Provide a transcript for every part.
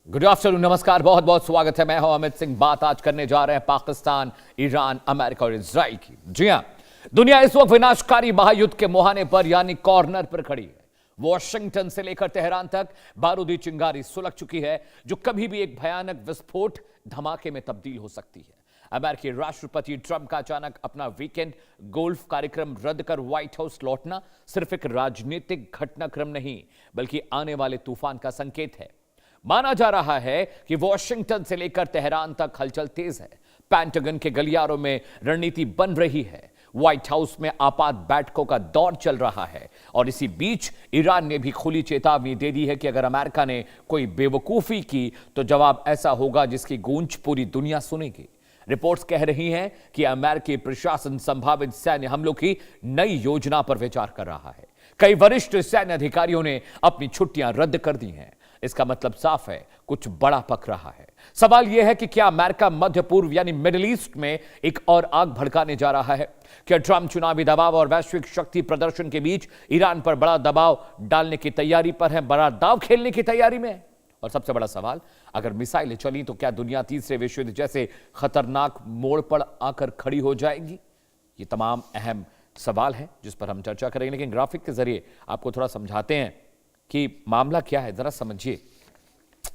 Good afternoon, नमस्कार, बहुत बहुत स्वागत है। मैं हूं अमित सिंह। बात आज करने जा रहे हैं पाकिस्तान, ईरान, अमेरिका और इजराइल की। जी हां, दुनिया इस वक्त विनाशकारी महायुद्ध के मुहाने पर यानी कॉर्नर पर खड़ी है। वॉशिंगटन से लेकर तेहरान तक बारूदी चिंगारी सुलग चुकी है, जो कभी भी एक भयानक विस्फोट धमाके में तब्दील हो सकती है। अमेरिकी राष्ट्रपति ट्रंप का अचानक अपना वीकेंड गोल्फ कार्यक्रम रद्द कर व्हाइट हाउस लौटना सिर्फ एक राजनीतिक घटनाक्रम नहीं, बल्कि आने वाले तूफान का संकेत है। माना जा रहा है कि वॉशिंगटन से लेकर तेहरान तक हलचल तेज है। पेंटागन के गलियारों में रणनीति बन रही है। व्हाइट हाउस में आपात बैठकों का दौर चल रहा है और इसी बीच ईरान ने भी खुली चेतावनी दे दी है कि अगर अमेरिका ने कोई बेवकूफी की तो जवाब ऐसा होगा जिसकी गूंज पूरी दुनिया सुनेगी। रिपोर्ट्स कह रही हैं कि अमेरिकी प्रशासन संभावित सैन्य हमलों की नई योजना पर विचार कर रहा है। कई वरिष्ठ सैन्य अधिकारियों ने अपनी छुट्टियां रद्द कर दी हैं। इसका मतलब साफ है, कुछ बड़ा पक रहा है। सवाल यह है कि क्या अमेरिका मध्य पूर्व यानी मिडिल ईस्ट में एक और आग भड़काने जा रहा है? क्या ट्रंप चुनावी दबाव और वैश्विक शक्ति प्रदर्शन के बीच ईरान पर बड़ा दबाव डालने की तैयारी पर है, बड़ा दांव खेलने की तैयारी में है? और सबसे बड़ा सवाल, अगर मिसाइलें चली तो क्या दुनिया तीसरे विश्व युद्ध जैसे खतरनाक मोड़ पर आकर खड़ी हो जाएगी? ये तमाम अहम सवाल है जिस पर हम चर्चा करेंगे, लेकिन ग्राफिक के जरिए आपको थोड़ा समझाते हैं कि मामला क्या है, जरा समझिए।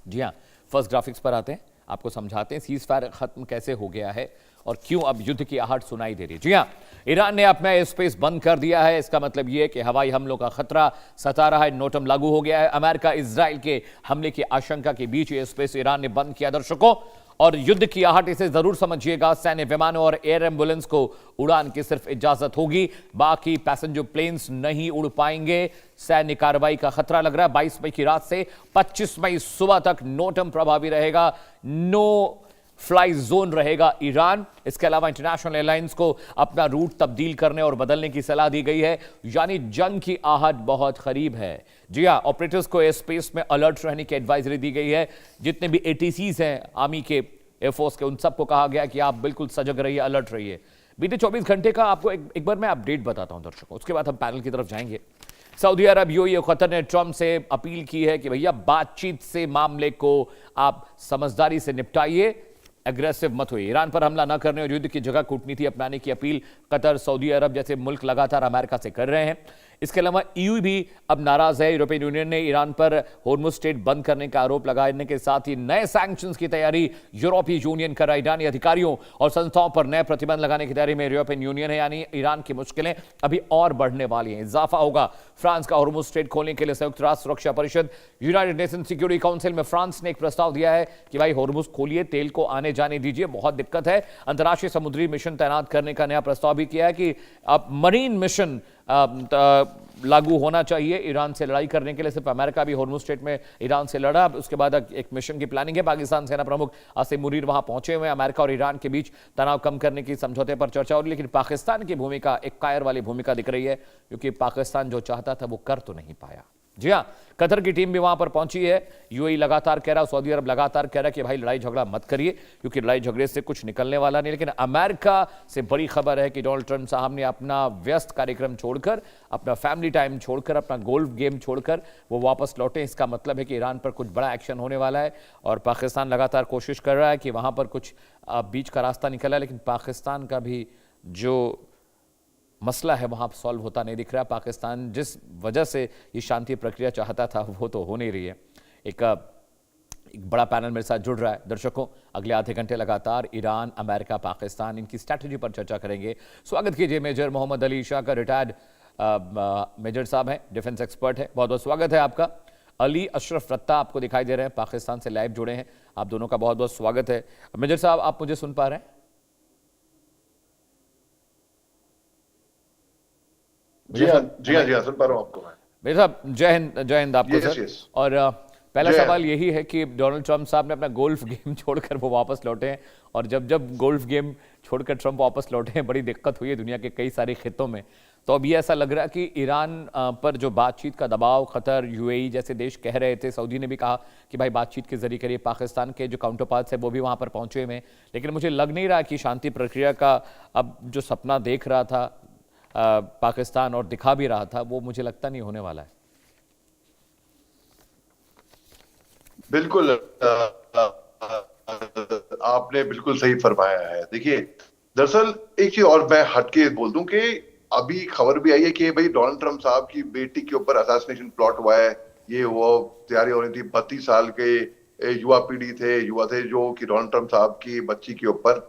जी हां, फर्स्ट ग्राफिक्स पर आते हैं, आपको समझाते हैं सीज फायर खत्म कैसे हो गया है और क्यों अब युद्ध की आहट सुनाई दे रही है। जी हां, ईरान ने अपना एयर स्पेस बंद कर दिया है। इसका मतलब यह है कि हवाई हमलों का खतरा सता रहा है, नोटम लागू हो गया है। अमेरिका इजराइल के हमले की आशंका के बीच एयर स्पेस ईरान ने बंद किया। दर्शकों, और युद्ध की आहट इसे जरूर समझिएगा। सैन्य विमानों और एयर एम्बुलेंस को उड़ान की सिर्फ इजाजत होगी, बाकी पैसेंजर प्लेन्स नहीं उड़ पाएंगे। सैन्य कार्रवाई का खतरा लग रहा है। 22 मई की रात से 25 मई सुबह तक नोटम प्रभावी रहेगा। नो फ्लाई जोन रहेगा ईरान। इसके अलावा इंटरनेशनल एयरलाइंस को अपना रूट तब्दील करने और बदलने की सलाह दी गई है, यानी जंग की आहट बहुत करीब है। जी हां, ऑपरेटर्स को एयर स्पेस में अलर्ट रहने की एडवाइजरी दी गई है। जितने भी एटीसीज हैं आर्मी के, एयरफोर्स के, उन सबको कहा गया कि आप बिल्कुल सजग रहिए, अलर्ट रहिए। बीते 24 घंटे का आपको एक बार मैं अपडेट बताता हूं दर्शकों, उसके बाद हम पैनल की तरफ जाएंगे। सऊदी अरब, यूएई और कतर ने ट्रंप से अपील की है कि भैया बातचीत से मामले को आप समझदारी से निपटाइए, एग्रेसिव मत हुई। ईरान पर हमला न करने और युद्ध की जगह कूटनीति अपनाने की अपील कतर, सऊदी अरब जैसे मुल्क लगातार अमेरिका से कर रहे हैं। इसके अलावा ईयू भी अब नाराज है। यूरोपियन यूनियन ने ईरान पर होर्मुज स्ट्रेट बंद करने का आरोप लगाने के साथ ही नए सैंक्शंस की तैयारी यूरोपीय यूनियन कर रहा है। ईरानी अधिकारियों और संस्थाओं पर नए प्रतिबंध लगाने की तैयारी में यूरोपियन यूनियन है, यानी ईरान की मुश्किलें अभी और बढ़ने वाली हैं। इजाफा होगा फ्रांस का होर्मुज स्ट्रेट खोलने के लिए। संयुक्त राष्ट्र सुरक्षा परिषद, यूनाइटेड नेशन सिक्योरिटी काउंसिल में फ्रांस ने एक प्रस्ताव दिया है कि भाई होर्मुज खोलिए, तेल को आने जाने दीजिए, बहुत दिक्कत है। अंतर्राष्ट्रीय समुद्री मिशन तैनात करने का नया प्रस्ताव भी किया है कि अब मरीन मिशन लागू होना चाहिए ईरान से लड़ाई करने के लिए। सिर्फ अमेरिका भी होर्मुज स्ट्रेट में ईरान से लड़ा, उसके बाद एक मिशन की प्लानिंग है। पाकिस्तान सेना प्रमुख आसिम मुनीर वहां पहुंचे हुए हैं। अमेरिका और ईरान के बीच तनाव कम करने की समझौते पर चर्चा हो रही, लेकिन पाकिस्तान की भूमिका एक कायर वाली भूमिका दिख रही है, क्योंकि पाकिस्तान जो चाहता था वो कर तो नहीं पाया। जी हां, कतर की टीम भी वहां पर पहुंची है। यूएई लगातार कह रहा, सऊदी अरब लगातार कह रहा कि भाई लड़ाई झगड़ा मत करिए, क्योंकि लड़ाई झगड़े से कुछ निकलने वाला नहीं। लेकिन अमेरिका से बड़ी खबर है कि डोनाल्ड ट्रंप साहब ने अपना व्यस्त कार्यक्रम छोड़कर, अपना फैमिली टाइम छोड़कर, अपना गोल्फ गेम छोड़कर वो वापस लौटे। इसका मतलब है कि ईरान पर कुछ बड़ा एक्शन होने वाला है और पाकिस्तान लगातार कोशिश कर रहा है कि वहां पर कुछ बीच का रास्ता निकला है, लेकिन पाकिस्तान का भी जो मसला है वहां सॉल्व होता नहीं दिख रहा। पाकिस्तान जिस वजह से ये शांति प्रक्रिया चाहता था वो तो हो नहीं रही है। एक बड़ा पैनल मेरे साथ जुड़ रहा है। दर्शकों, अगले आधे घंटे लगातार ईरान, अमेरिका, पाकिस्तान, इनकी स्ट्रैटेजी पर चर्चा करेंगे। स्वागत कीजिए मेजर मोहम्मद अली शाह का, रिटायर्ड मेजर साहब हैं, डिफेंस एक्सपर्ट है। बहुत बहुत स्वागत है आपका। अली अशरफ रत्ता आपको दिखाई दे रहे हैं, पाकिस्तान से लाइव जुड़े हैं। आप दोनों का बहुत बहुत स्वागत है। मेजर साहब, आप मुझे सुन पा रहे हैं? जी हाँ, सुन पा रहा हूँ आपको मैं। मेरे साहब, जय हिंद आपको सर। और पहला सवाल यही है कि डोनाल्ड ट्रंप साहब ने अपना गोल्फ गेम छोड़कर वो वापस लौटे हैं, और जब गोल्फ गेम छोड़कर ट्रंप वापस लौटे हैं, बड़ी दिक्कत हुई है दुनिया के कई सारे खित्तों में। तो अब ये ऐसा लग रहा है कि ईरान पर जो बातचीत का दबाव कतर, यूएई जैसे देश कह रहे थे, सऊदी ने भी कहा कि भाई बातचीत के जरिए करिए, पाकिस्तान के जो काउंटर पार्ट्स है वो भी वहाँ पर पहुँचे हुए हैं, लेकिन मुझे लग नहीं रहा कि शांति प्रक्रिया का अब जो सपना देख रहा था पाकिस्तान और दिखा भी रहा था, वो मुझे लगता नहीं होने वाला है। बिल्कुल आपने बिल्कुल सही फरमाया है। देखिए, दरअसल एक चीज और मैं हटके बोल दूं कि अभी खबर भी आई है कि भाई डोनाल्ड ट्रंप साहब की बेटी के ऊपर असैसिनेशन प्लॉट हुआ है। ये वो तैयारी हो रही थी, 32 साल के युवा पीढ़ी थे, युवा थे जो कि डोनाल्ड ट्रंप साहब की बच्ची के ऊपर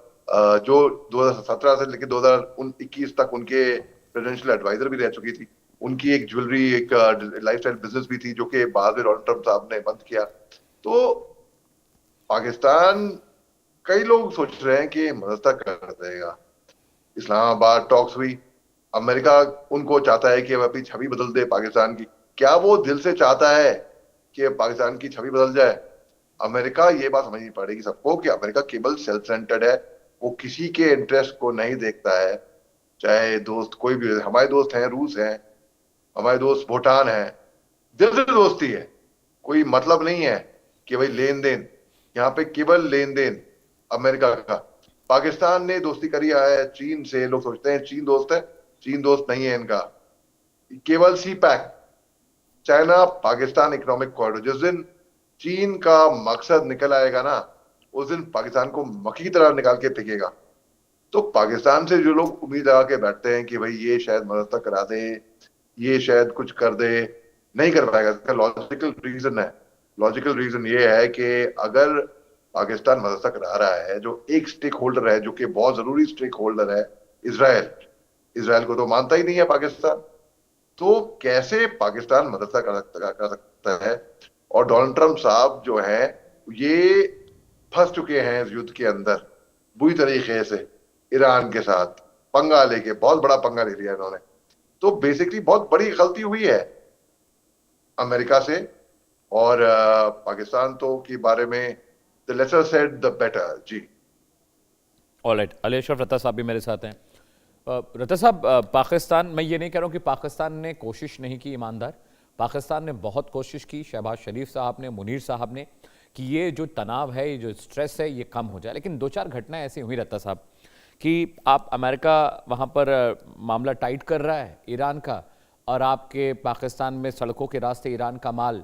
जो 2017 से लेकर 2021 तक उनके प्रेसिडेंशियल एडवाइजर भी रह चुकी थी। उनकी एक ज्वेलरी, एक लाइफस्टाइल बिजनेस भी थी जो कि बाद में डोनाल्ड ट्रंप साहब ने बंद किया। तो पाकिस्तान, कई लोग सोच रहे हैं कि मदद कर देगा। इस्लामाबाद टॉक्स हुई, अमेरिका उनको चाहता है कि वह अपनी छवि बदल दे पाकिस्तान की। क्या वो दिल से चाहता है कि पाकिस्तान की छवि बदल जाए? अमेरिका, ये बात समझनी पड़ेगी सबको कि अमेरिका केवल सेल्फ सेंटर्ड है। वो किसी के इंटरेस्ट को नहीं देखता है। चाहे दोस्त कोई भी हो, हमारे दोस्त हैं रूस हैं, हमारे दोस्त भूटान है, दिल से दोस्ती है। कोई मतलब नहीं है कि भाई लेन देन, यहाँ पे केवल लेन देन अमेरिका का। पाकिस्तान ने दोस्ती करी है चीन से। लोग सोचते हैं चीन दोस्त है, चीन दोस्त नहीं है इनका। केवल CPEC, China Pakistan economic corridor, जिस दिन चीन का मकसद निकल आएगा ना, उस दिन पाकिस्तान को मक्खी की तरह निकाल के फेंकेगा। तो पाकिस्तान से जो लोग उम्मीद लगा के बैठते हैं कि भाई ये शायद मदद करा दे, ये शायद कुछ कर दे, नहीं कर पाएगा। इसका लॉजिकल रीजन है, लॉजिकल रीजन ये है कि अगर पाकिस्तान मदद करा रहा है, जो एक स्टेक होल्डर है, जो कि बहुत जरूरी स्टेक होल्डर है, इसराइल, इसराइल को तो मानता ही नहीं है पाकिस्तान। तो कैसे पाकिस्तान मदद कर सकता है? और डोनाल्ड ट्रंप साहब जो है, ये फंस चुके हैं इस युद्ध के अंदर बुरी तरीके से। ईरान के साथ पंगा लेके बहुत बड़ा पंगा ले लिया इन्होंने। तो बेसिकली बहुत बड़ी गलती हुई है अमेरिका से। और पाकिस्तान तो के बारे में the lesser said the better जी। ऑलराइट, अली अशरफ रत्ता साहब भी मेरे साथ हैं। रत्ता साहब, पाकिस्तान, मैं ये नहीं कह रहा हूँ कि पाकिस्तान ने कोशिश नहीं की, ईमानदार, पाकिस्तान ने बहुत कोशिश की, शहबाज शरीफ साहब ने, मुनीर साहब ने, कि ये जो तनाव है, ये जो स्ट्रेस है, ये कम हो जाए। लेकिन दो चार घटनाएं ऐसी हुई रत्ता साहब कि आप अमेरिका वहाँ पर मामला टाइट कर रहा है ईरान का, और आपके पाकिस्तान में सड़कों के रास्ते ईरान का माल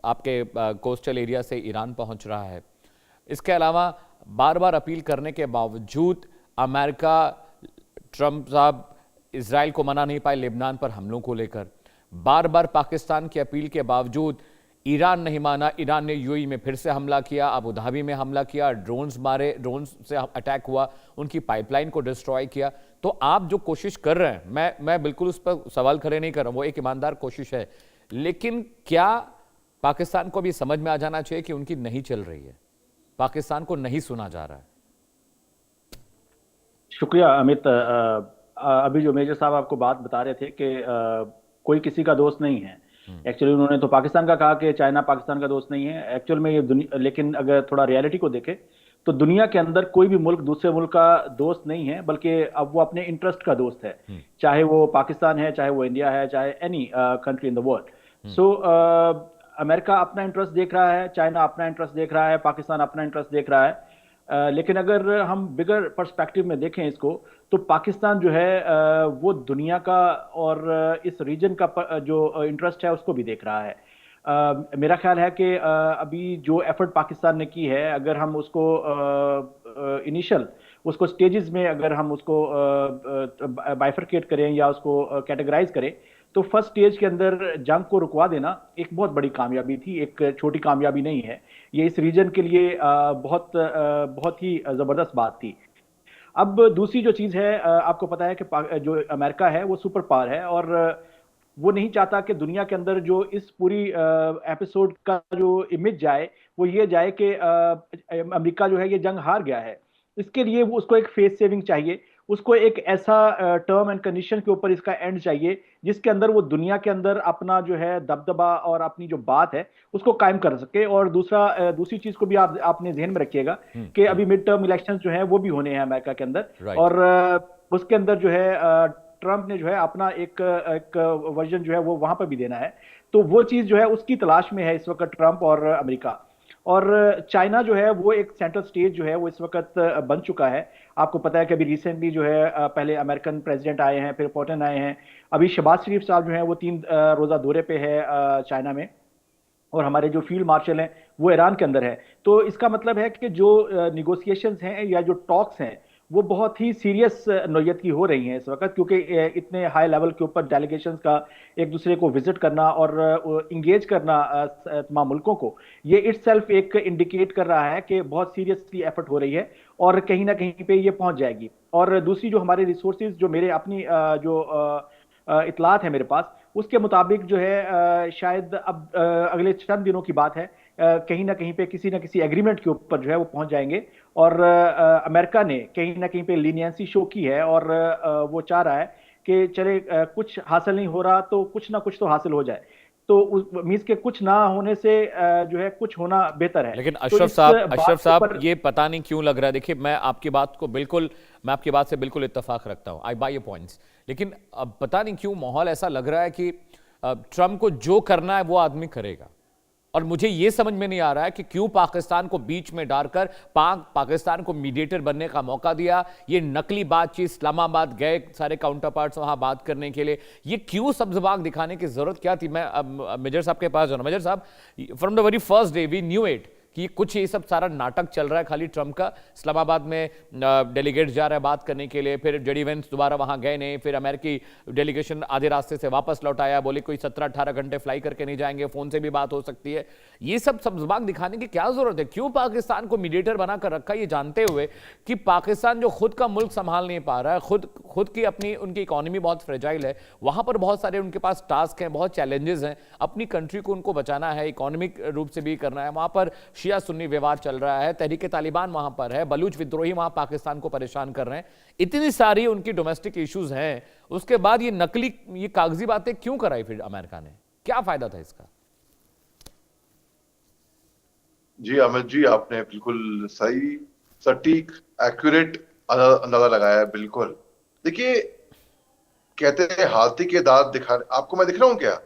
आपके कोस्टल एरिया से ईरान पहुँच रहा है। इसके अलावा बार बार अपील करने के बावजूद अमेरिका, ट्रंप साहब इजराइल को मना नहीं पाए लेबनान पर हमलों को लेकर। बार बार पाकिस्तान की अपील के बावजूद ईरान नहीं माना। ईरान ने यूएई में फिर से हमला किया, अबू धाबी में हमला किया, ड्रोन्स मारे, ड्रोन्स से अटैक हुआ, उनकी पाइपलाइन को डिस्ट्रॉय किया। तो आप जो कोशिश कर रहे हैं, मैं बिल्कुल उस पर सवाल खड़े नहीं कर रहा हूं, वो एक ईमानदार कोशिश है, लेकिन क्या पाकिस्तान को भी समझ में आ जाना चाहिए कि उनकी नहीं चल रही है, पाकिस्तान को नहीं सुना जा रहा है? शुक्रिया अमित। अभी जो मेजर साहब आपको बात बता रहे थे कि कोई किसी का दोस्त नहीं है। एक्चुअली उन्होंने तो पाकिस्तान का कहा कि चाइना पाकिस्तान का दोस्त नहीं है। एक्चुअल में ये दुनिया, लेकिन अगर थोड़ा रियलिटी को देखें तो दुनिया के अंदर कोई भी मुल्क दूसरे मुल्क का दोस्त नहीं है, बल्कि अब वो अपने इंटरेस्ट का दोस्त है। चाहे वो पाकिस्तान है, चाहे वो इंडिया है, चाहे any country in the world. So America अपना इंटरेस्ट देख रहा है, चाइना अपना इंटरेस्ट देख रहा है, पाकिस्तान अपना इंटरेस्ट देख रहा है। लेकिन अगर हम बिगर पर्सपेक्टिव में देखें इसको, तो पाकिस्तान जो है वो दुनिया का और इस रीजन का जो इंटरेस्ट है उसको भी देख रहा है। मेरा ख्याल है कि अभी जो एफर्ट पाकिस्तान ने की है, अगर हम उसको इनिशियल उसको स्टेजेस में अगर हम उसको बाइफरकेट करें या उसको कैटेगराइज करें, तो फर्स्ट स्टेज के अंदर जंग को रुकवा देना एक बहुत बड़ी कामयाबी थी, एक छोटी कामयाबी नहीं है। ये इस रीजन के लिए बहुत ही जबरदस्त बात थी। अब दूसरी जो चीज है, आपको पता है कि जो अमेरिका है वो सुपर पावर है, और वो नहीं चाहता कि दुनिया के अंदर जो इस पूरी एपिसोड का जो इमेज जाए वो ये जाए कि अमेरिका जो है ये जंग हार गया है। इसके लिए वो उसको एक फेस सेविंग चाहिए, उसको एक ऐसा टर्म एंड कंडीशन के ऊपर इसका एंड चाहिए जिसके अंदर वो दुनिया के अंदर अपना जो है दबदबा और अपनी जो बात है उसको कायम कर सके। और दूसरी चीज को भी आपने ध्यान में रखिएगा कि अभी मिड टर्म इलेक्शन जो है वो भी होने हैं अमेरिका के अंदर, और उसके अंदर जो है ट्रंप ने जो है अपना एक वर्जन जो है वो वहां पर भी देना है। तो वो चीज जो है उसकी तलाश में है इस वक्त ट्रंप और अमेरिका। और चाइना जो है वो एक सेंट्रल स्टेज जो है वो इस वक्त बन चुका है। आपको पता है कि अभी रिसेंटली जो है पहले अमेरिकन प्रेसिडेंट आए हैं, फिर पुतिन आए हैं, अभी शहबाज शरीफ साहब जो हैं वो 3 रोजा दौरे पे है चाइना में। और हमारे जो फील्ड मार्शल हैं वो ईरान के अंदर है। तो इसका मतलब है कि जो निगोशिएशंस हैं या जो टॉक्स हैं वो बहुत ही सीरियस नौयत की हो रही हैं इस वक्त, क्योंकि इतने हाई लेवल के ऊपर डेलीगेशंस का एक दूसरे को विजिट करना और इंगेज करना तमाम मुल्कों को, ये इटसेल्फ एक इंडिकेट कर रहा है कि बहुत सीरियसली एफर्ट हो रही है और कहीं ना कहीं पे ये पहुंच जाएगी। और दूसरी जो हमारे रिसोर्सेज, जो मेरे अपनी जो इतलात है मेरे पास, उसके मुताबिक जो है शायद अब अगले चंद दिनों की बात है, कहीं ना कहीं पे किसी ना किसी एग्रीमेंट के ऊपर जो है वो पहुंच जाएंगे। और अमेरिका ने कहीं ना कहीं पे लीनियंसी शो की है और वो चाह रहा है कि चले कुछ हासिल नहीं हो रहा तो कुछ ना कुछ तो हासिल हो जाए। तो मींस के कुछ ना होने से जो है कुछ होना बेहतर है। लेकिन तो अशरफ साहब ये पता नहीं क्यों लग रहा है, देखिए मैं आपकी बात से बिल्कुल इत्तेफाक रखता हूं, आई बाय योर पॉइंट्स, लेकिन अब पता नहीं क्यों माहौल ऐसा लग रहा है कि ट्रम्प को जो करना है वो आदमी करेगा। और मुझे ये समझ में नहीं आ रहा है कि क्यों पाकिस्तान को बीच में डालकर पाकिस्तान को मीडिएटर बनने का मौका दिया। ये नकली बातचीत, इस्लामाबाद गए सारे काउंटर पार्ट्स वहां बात करने के लिए, ये क्यों सब्ज़बाग दिखाने की जरूरत क्या थी? मैं मेजर साहब के पास जाऊँ। मेजर साहब, from the very first day we knew it कि कुछ ये सब सारा नाटक चल रहा है खाली ट्रम्प का। इस्लामाबाद में डेलीगेट्स जा रहा है बात करने के लिए, फिर जेडी वेंस दोबारा वहां गए नहीं, फिर अमेरिकी डेलीगेशन आधे रास्ते से वापस लौट आया, बोले कोई 17-18 घंटे फ्लाई करके नहीं जाएंगे, फोन से भी बात हो सकती है। ये सब सब्ज़बाग दिखाने की क्या जरूरत है? क्यों पाकिस्तान को मीडिएटर बनाकर रखा, ये जानते हुए कि पाकिस्तान जो खुद का मुल्क संभाल नहीं पा रहा है, खुद की अपनी उनकी इकोनॉमी बहुत फ्रेजाइल है, वहां पर बहुत सारे उनके पास टास्क हैं, बहुत चैलेंजेस हैं, अपनी कंट्री को उनको बचाना है, इकोनॉमिक रूप से भी करना है। वहां पर शिया सुन्नी विवाद चल रहा है, तहरीक तालिबान वहां पर है, बलूच विद्रोही वहां पाकिस्तान को परेशान कर रहे हैं, इतनी सारी उनकी डोमेस्टिक इश्यूज हैं। उसके बाद ये नकली, ये कागजी बातें क्यों कराई फिर अमेरिका ने? क्या फायदा था इसका? जी अमित जी, आपने बिल्कुल सही, सटीक, एक्यूरेट अंदाजा लगाया है। बिल्कुल, देखिए कहते हैं हाथी के दांत दिखाने, आपको मैं दिख रहा हूं क्या?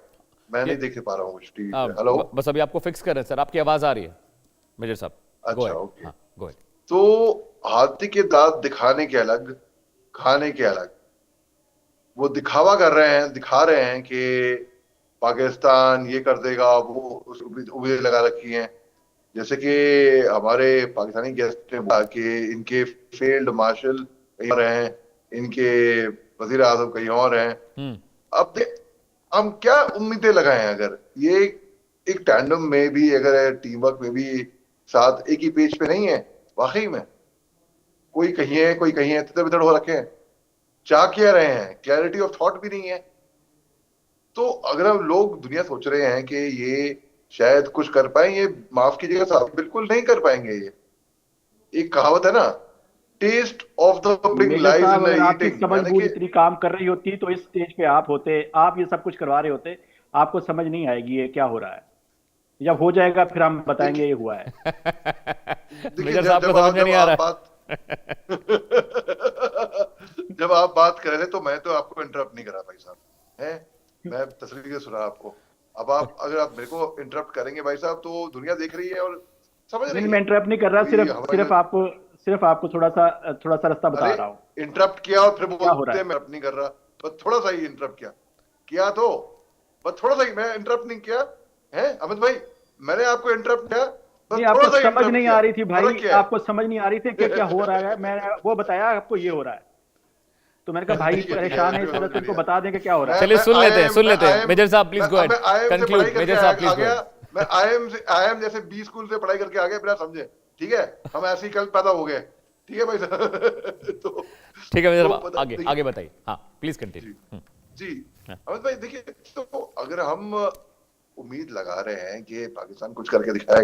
मैं नहीं देख पा रहा हूँ कुछ टीवी पे। हेलो, बस अभी आपको फिक्स कर रहे हैं सर, आपकी आवाज आ रही है मेजर साहब। अच्छा, ओके। Go ahead. तो हाथी के दांत दिखाने के अलग, खाने के अलग। वो दिखावा कर रहे हैं, दिखा रहे हैं कि पाकिस्तान ये कर देगा, वो उम्मीदें लगा रखी हैं। जैसे कि हमारे पाकिस्तानी गेस्ट ने कहा कि इनके फील्ड मार्शल कहीं और हैं, इनके वजीर आजम कहीं और हैं। अब हम क्या उम्मीदें लगाएं? अगर ये एक टैंडम में भी, अगर टीम वर्क में भी साथ एक ही पेज पे नहीं है, वाकई में कोई कहीं है कोई कहीं है, तितर बितर हो रखे हैं, चाह क्या रहे हैं, क्लैरिटी ऑफ थॉट भी नहीं है। तो अगर हम लोग दुनिया सोच रहे हैं कि ये शायद कुछ कर पाए, ये माफ कीजिएगा साहब, बिल्कुल नहीं कर पाएंगे। ये एक कहावत है ना, taste of the pig lies in the आपकी ईटिंग। समझ इतनी काम कर रही होती तो इस स्टेज पे आप होते, आप ये सब कुछ करवा रहे होते, आपको समझ नहीं आएगी ये क्या हो रहा है। जब हो जाएगा फिर हम बताएंगे ये हुआ है। मेजर साहब को समझ में नहीं आ रहा जब आप बात कर रहे थे तो मैं तो आपको इंटरप्ट नहीं करा भाई साहब, हैं? मैं तसल्ली से सुना आपको। अब आप अगर आप मेरे को इंटरप्ट करेंगे भाई साहब, तो दुनिया देख रही है और समझ रही है। मैं इंटरप्ट नहीं कर रहा, सिर्फ आपको थोड़ा सा रास्ता बता रहा हूँ। इंटरप्ट किया और फिर बोलते हैं मैं नहीं कर रहा, बस थोड़ा सा ही इंटरप्ट किया तो बस थोड़ा सा ही, मैं इंटरप्ट नहीं किया है अमित भाई, मैंने आपको इंटरप्ट किया। नहीं, आपको समझ नहीं आ रही थी भाई, आपको समझ नहीं आ रही थी कि क्या हो रहा है। मैंने वो बताया आपको ये हो रहा है, तो मैंने कहा भाई परेशान है, थोड़ा तुमको बता दें कि क्या हो रहा है। चलिए सुन लेते हैं मेजर साहब, please go ahead, conclude. Major साहब प्लीज गो अहेड। मैं आईएम जैसे बी स्कूल से पढ़ाई करके आ गया बिना समझे, ठीक है? हम ऐसे ही कल पैदा हो गए, ठीक है भाई साहब? तो ठीक है मेजर साहब, आगे बताइए। हाँ प्लीज कंटिन्यू। जी अमित भाई, देखिए तो अगर हम उम्मीद लगा रहे हैं कि पाकिस्तान कुछ करके दिखाएगा,